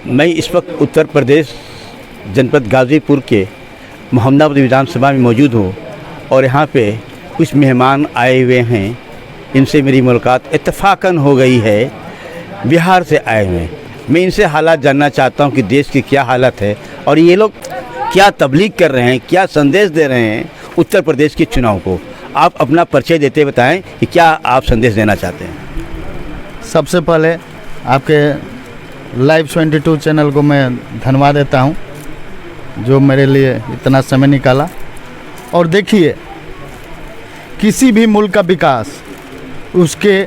मैं इस वक्त उत्तर प्रदेश जनपद गाज़ीपुर के मोहम्मदाबाद विधानसभा में मौजूद हूँ और यहाँ पे कुछ मेहमान आए हुए हैं। इनसे मेरी मुलाकात इत्तेफाकन हो गई है। बिहार से आए हुए हैं। मैं इनसे हालात जानना चाहता हूँ कि देश की क्या हालत है और ये लोग क्या तबलीग कर रहे हैं, क्या संदेश दे रहे हैं उत्तर प्रदेश के चुनाव को। आप अपना परिचय देते बताएं कि क्या आप संदेश देना चाहते हैं। सबसे पहले आपके लाइव 22 चैनल को मैं धन्यवाद देता हूं, जो मेरे लिए इतना समय निकाला। और देखिए, किसी भी मुल्क का विकास उसके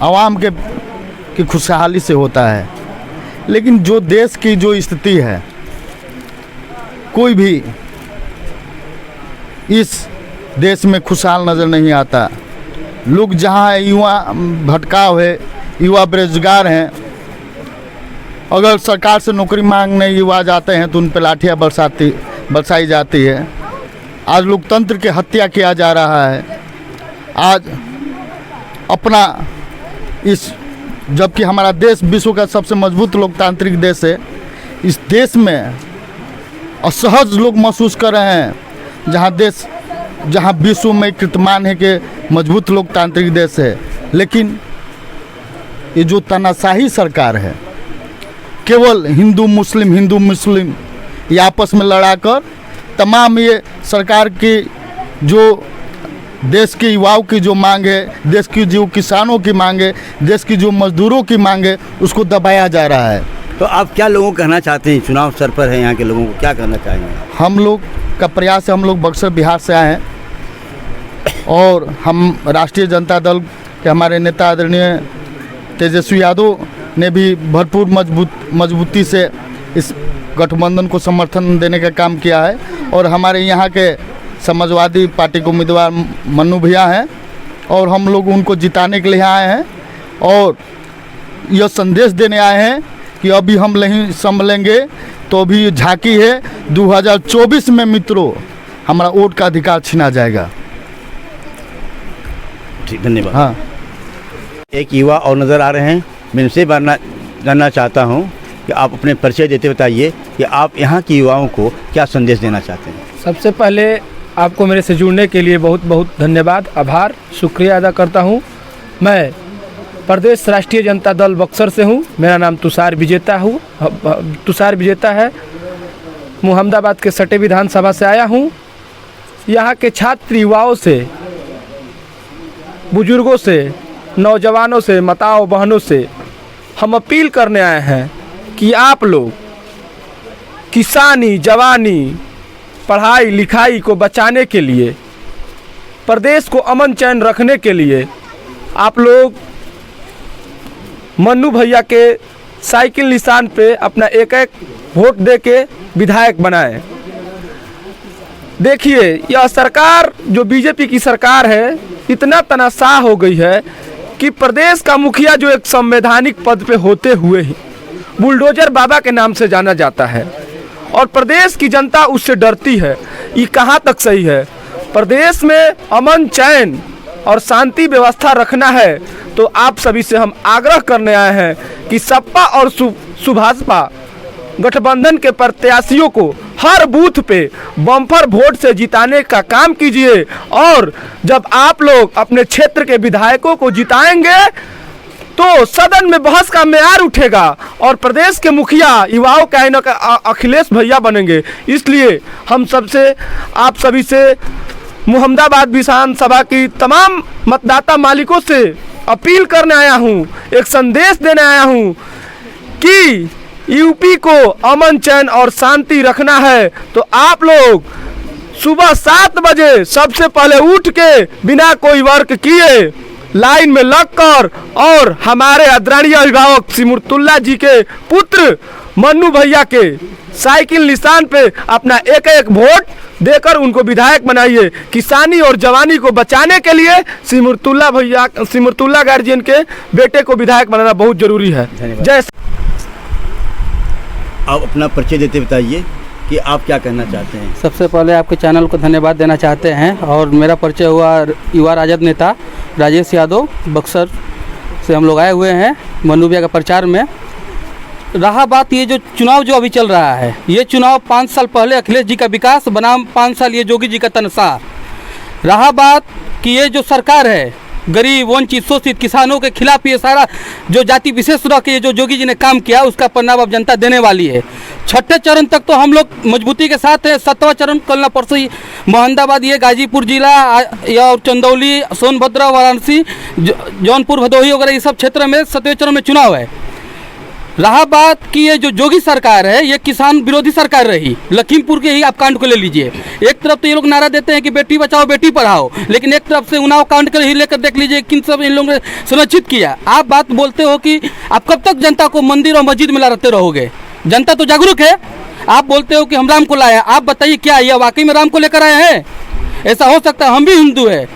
आवाम की खुशहाली से होता है, लेकिन जो देश की जो स्थिति है, कोई भी इस देश में खुशहाल नज़र नहीं आता। लोग जहाँ युवा भटकाव है, युवा बेरोजगार हैं, अगर सरकार से नौकरी मांगने युवा जाते हैं तो उन पर लाठियाँ बरसाई जाती है। आज लोकतंत्र की हत्या किया जा रहा है। आज अपना जबकि हमारा देश विश्व का सबसे मजबूत लोकतांत्रिक देश है, इस देश में असहज लोग महसूस कर रहे हैं, जहाँ विश्व में कीर्तिमान है कि मजबूत लोकतांत्रिक देश है। लेकिन ये जो तानाशाही सरकार है, केवल हिंदू मुस्लिम ये आपस में लड़ाकर तमाम ये सरकार की जो देश के युवाओं की जो मांग है, देश की जो किसानों की मांग है, देश की जो मजदूरों की मांग है, उसको दबाया जा रहा है। तो आप क्या लोगों को कहना चाहते हैं? चुनाव सर पर है, यहाँ के लोगों को क्या कहना चाहेंगे? हम लोग का प्रयास है, हम लोग बक्सर बिहार से आए हैं और हम राष्ट्रीय जनता दल के हमारे नेता आदरणीय तेजस्वी यादव ने भी भरपूर मजबूती से इस गठबंधन को समर्थन देने का काम किया है। और हमारे यहाँ के समाजवादी पार्टी के उम्मीदवार मन्नू भैया हैं और हम लोग उनको जिताने के लिए आए हैं और यह संदेश देने आए हैं कि अभी हम नहीं संभलेंगे तो अभी झांकी है। 2024 में मित्रों हमारा वोट का अधिकार छीना जाएगा। ठीक, धन्यवाद। हाँ, एक युवा और नज़र आ रहे हैं। मैं इनसे जानना चाहता हूं कि आप अपने परिचय देते बताइए कि आप यहाँ के युवाओं को क्या संदेश देना चाहते हैं। सबसे पहले आपको मेरे से जुड़ने के लिए बहुत बहुत धन्यवाद, आभार, शुक्रिया अदा करता हूँ। मैं प्रदेश राष्ट्रीय जनता दल बक्सर से हूँ। मेरा नाम तुषार विजेता है। मोहम्मदाबाद के सटे विधानसभा से आया हूँ। यहाँ के छात्र युवाओं से, बुजुर्गों से, नौजवानों से, माताओं बहनों से हम अपील करने आए हैं कि आप लोग किसानी, जवानी, पढ़ाई लिखाई को बचाने के लिए, प्रदेश को अमन चैन रखने के लिए आप लोग मन्नू भैया के साइकिल निशान पे अपना एक वोट दे के विधायक बनाएं। देखिए, यह सरकार जो बीजेपी की सरकार है, इतना तनाशाह हो गई है कि प्रदेश का मुखिया जो एक संवैधानिक पद पे होते हुए ही बुलडोजर बाबा के नाम से जाना जाता है और प्रदेश की जनता उससे डरती है। ये कहाँ तक सही है? प्रदेश में अमन चैन और शांति व्यवस्था रखना है तो आप सभी से हम आग्रह करने आए हैं कि सपा और सुभाषपा गठबंधन के प्रत्याशियों को हर बूथ पे बम्पर वोट से जिताने का काम कीजिए। और जब आप लोग अपने क्षेत्र के विधायकों को जिताएंगे तो सदन में बहस का मेयार उठेगा और प्रदेश के मुखिया युवाओं का अखिलेश भैया बनेंगे। इसलिए हम आप सभी से मोहम्मदाबाद विधानसभा की तमाम मतदाता मालिकों से अपील करने आया हूँ, एक संदेश देने आया हूँ कि यूपी को अमन चैन और शांति रखना है तो आप लोग सुबह 7 बजे सबसे पहले उठ के बिना कोई वर्क किए लाइन में लगकर और हमारे आदरणीय अभिभावक सिमरतुल्ला जी के पुत्र मन्नू भैया के साइकिल निशान पे अपना एक वोट देकर उनको विधायक बनाइए। किसानी और जवानी को बचाने के लिए सिमरतुल्ला गार्जियन के बेटे को विधायक बनाना बहुत जरूरी है। जय। आप अपना परिचय देते बताइए कि आप क्या कहना चाहते हैं। सबसे पहले आपके चैनल को धन्यवाद देना चाहते हैं और मेरा परिचय हुआ युवा राजद नेता राजेश यादव, बक्सर से हम लोग आए हुए हैं मन्नू भैया के प्रचार में। रहा बात ये जो चुनाव जो अभी चल रहा है, ये चुनाव 5 साल पहले अखिलेश जी का विकास बनाम 5 साल ये जोगी जी का तनसा। रहा बात कि ये जो सरकार है गरीब वंचित शोषित किसानों के खिलाफ ये सारा जो जाति विशेष रख के जो जोगी जी ने काम किया उसका परिणाम अब जनता देने वाली है। छठे चरण तक तो हम लोग मजबूती के साथ है। 7वां चरण कल ना परसों ही मोहम्मदाबाद ये गाजीपुर जिला या चंदौली सोनभद्र वाराणसी जौनपुर भदोही वगैरह ये सब क्षेत्र में 7वें चरण में चुनाव है। रहा बात कि ये जो जोगी सरकार है ये किसान विरोधी सरकार रही। लखीमपुर के ही आप कांड को ले लीजिए, एक तरफ तो ये लोग नारा देते हैं कि बेटी बचाओ बेटी पढ़ाओ, लेकिन एक तरफ से उन्नाव कांड कर ही लेकर देख लीजिए किन सब इन लोगों ने सुनिश्चित किया। आप बात बोलते हो कि आप कब तक जनता को मंदिर और मस्जिद में लाते रहोगे? जनता तो जागरूक है। आप बोलते हो कि हम राम को लाया, आप बताइए क्या यह वाकई में राम को लेकर आए हैं? ऐसा हो सकता है? हम भी हिंदू है,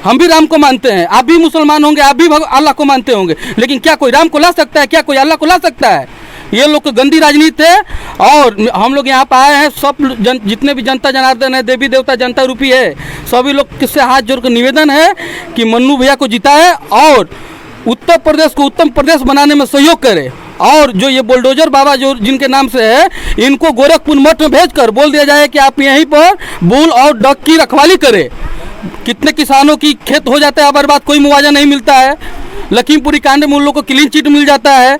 हम भी राम को मानते हैं, आप भी मुसलमान होंगे, आप भी अल्लाह को मानते होंगे, लेकिन क्या कोई राम को ला सकता है? क्या कोई अल्लाह को ला सकता है? ये लोग को गंदी राजनीति है। और हम लोग यहाँ पर आए हैं, सब जितने भी जनता जनार्दन है, देवी देवता जनता रूपी है, सभी लोग से हाथ जोड़ कर निवेदन है कि मन्नू भैया को जिताए और उत्तर प्रदेश को उत्तम प्रदेश बनाने में सहयोग करे। और जो ये बुलडोजर बाबा जो जिनके नाम से है, इनको गोरखपुर मठ में भेजकर बोल दिया जाए कि आप यहीं पर बुल और डक की रखवाली करें। कितने किसानों की खेत हो जाता है बर्बाद, कोई मुआवजा नहीं मिलता है। लखीमपुरी कांड में उन लोगों को क्लीन चिट मिल जाता है।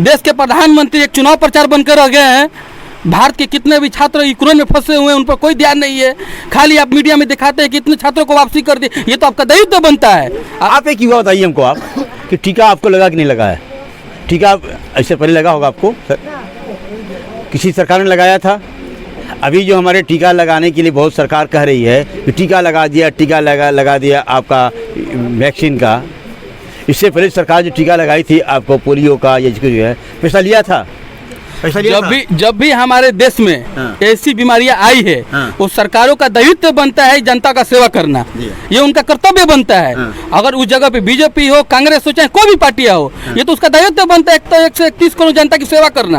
देश के प्रधानमंत्री एक चुनाव प्रचार बनकर रह गए हैं। भारत के कितने भी छात्र यूक्रेन में फंसे हुए हैं, उन पर कोई ध्यान नहीं है। खाली आप मीडिया में दिखाते हैं कि इतने छात्रों को वापसी कर दी। ये तो आपका दायित्व बनता है। आप एक युवा बताइए हमको आप कि टीका आपको लगा कि नहीं लगा है? टीका ऐसे पहले लगा होगा आपको, किसी सरकार ने लगाया था? अभी जो हमारे टीका लगाने के लिए बहुत सरकार कह रही है कि टीका लगा दिया, टीका लगा दिया आपका वैक्सीन का। इससे पहले सरकार जो टीका लगाई थी आपको पोलियो का या जो है पैसा लिया था? जब भी हमारे देश में ऐसी बीमारियां आई है, वो सरकारों का दायित्व बनता है जनता का सेवा करना, ये उनका कर्तव्य बनता है। अगर उस जगह पे बीजेपी हो, कांग्रेस हो, चाहे कोई भी पार्टियां हो, ये तो उसका दायित्व बनता है 131 करोड़ जनता की सेवा करना।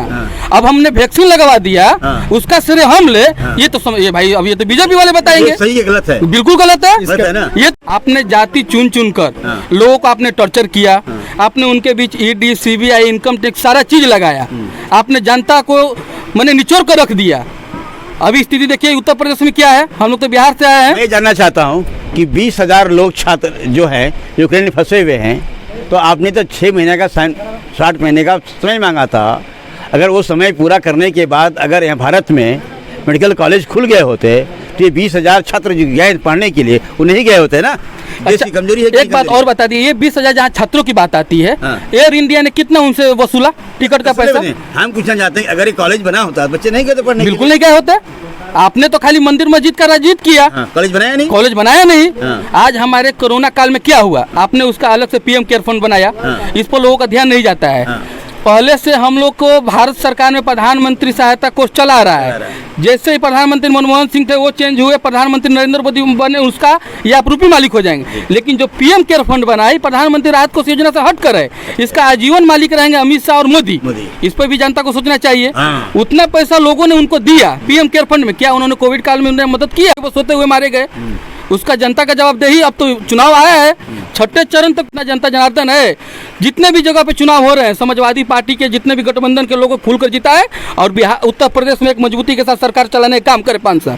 अब हमने वैक्सीन लगवा दिया, उसका श्रेय हम ले, ये तो समझिए भाई। अब ये तो बीजेपी वाले बताएंगे सही है गलत है? बिल्कुल गलत है। ये आपने जाति चुन चुन कर लोगों को आपने टॉर्चर किया, आपने उनके बीच ईडी सीबीआई इनकम टैक्स सारा चीज लगाया, आपने जनता को मैंने निचोड़ कर रख दिया। अभी स्थिति देखिए उत्तर प्रदेश में क्या है। हम लोग तो बिहार से आए हैं। मैं जानना चाहता हूं कि 20,000 लोग छात्र जो हैं यूक्रेन में फंसे हुए हैं, तो आपने तो 6 महीने का 60 महीने का समय मांगा था। अगर वो समय पूरा करने के बाद अगर यहाँ भारत में मेडिकल कॉलेज खुल गए होते तो ये 20,000 छात्र जो गए पढ़ने के लिए वो नहीं गए होते ना। देश की कमजोरी है। एक बात और बता दी, ये 20,000 जहाँ छात्रों की बात आती है, एयर इंडिया ने कितना उनसे वसूला टिकट का पैसा? हम पूछना चाहते हैं अगर ये कॉलेज बना होता बच्चे नहीं गए तो पढ़ने? बिल्कुल नहीं गए होते। आपने तो खाली मंदिर मस्जिद का राजनीति किया, कॉलेज बनाया नहीं। कॉलेज बनाया नहीं। आज हमारे कोरोना काल में क्या हुआ, आपने उसका अलग से पीएम केयर फंड बनाया, इस पर लोगों का ध्यान नहीं जाता है। पहले से हम लोग को भारत सरकार में प्रधानमंत्री सहायता कोष चला रहा है। जैसे ही प्रधानमंत्री मनमोहन सिंह थे वो चेंज हुए, प्रधानमंत्री नरेंद्र मोदी बने, उसका ये आप रूपी मालिक हो जाएंगे। लेकिन जो पीएम केयर फंड बनाई प्रधानमंत्री राहत कोष योजना से हट कर है, इसका आजीवन मालिक रहेंगे अमित शाह और मोदी। इस पर भी जनता को सोचना चाहिए। उतना पैसा लोगों ने उनको दिया पीएम केयर फंड में, क्या उन्होंने कोविड काल में उन्हें मदद की? वो सोते हुए मारे गए, उसका जनता का जवाबदेही। अब तो चुनाव आया है, छठे चरण तक ना जनता जनार्दन है। जितने भी जगह पे चुनाव हो रहे हैं, समाजवादी पार्टी के जितने भी गठबंधन के लोगों को खुलकर जीता है और बिहार उत्तर प्रदेश में एक मजबूती के साथ सरकार चलाने का काम करे 5 साल।